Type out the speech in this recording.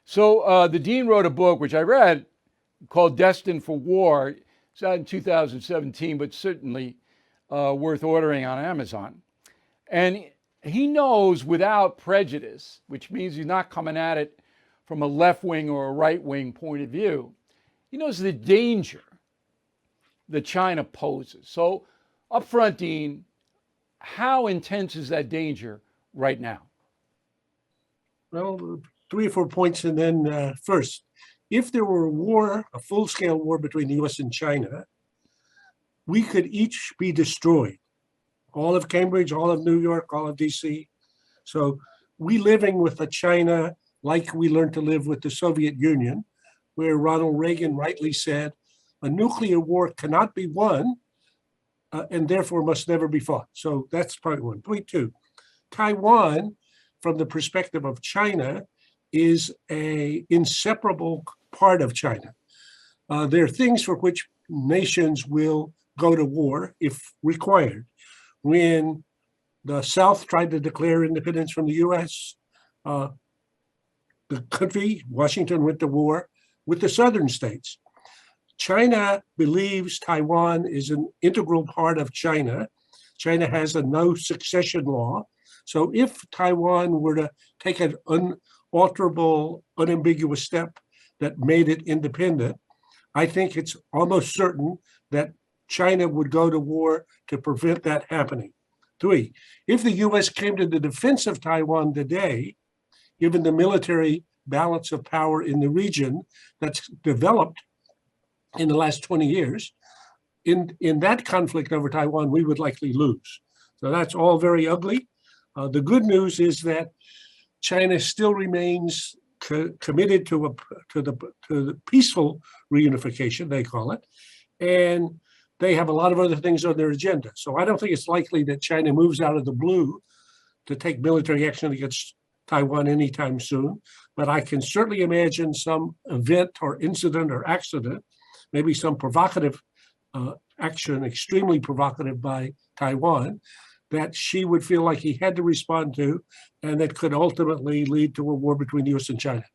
So the dean wrote a book, which I read, called Destined for War. It's out in 2017, but certainly worth ordering on Amazon. And he knows without prejudice, which means he's not coming at it from a left wing or a right wing point of view. He knows the danger that China poses. So, up front, Dean, how intense is that danger right now? Well, 3 or 4 points, and then first, if there were a war, a full-scale war between the U.S. and China, we could each be destroyed. All of Cambridge, all of New York, all of D.C. So we living with a China like we learned to live with the Soviet Union, where Ronald Reagan rightly said, a nuclear war cannot be won and therefore must never be fought. So that's point one. Point two, Taiwan, from the perspective of China, is an inseparable part of China. There are things for which nations will go to war if required. When the South tried to declare independence from the US, the country, Washington, went to war with the southern states. China believes Taiwan is an integral part of China. China has a no succession law. So if Taiwan were to take an unalterable, unambiguous step that made it independent, I think it's almost certain that China would go to war to prevent that happening. Three, if the US came to the defense of Taiwan today, given the military balance of power in the region that's developed in the last 20 years, in that conflict over Taiwan, we would likely lose. So that's all very ugly. The good news is that China still remains committed to the peaceful reunification, they call it, and they have a lot of other things on their agenda. So I don't think it's likely that China moves out of the blue to take military action against Taiwan anytime soon. But I can certainly imagine some event or incident or accident, maybe some provocative action, extremely provocative by Taiwan, that she would feel like he had to respond to, and that could ultimately lead to a war between the US and China.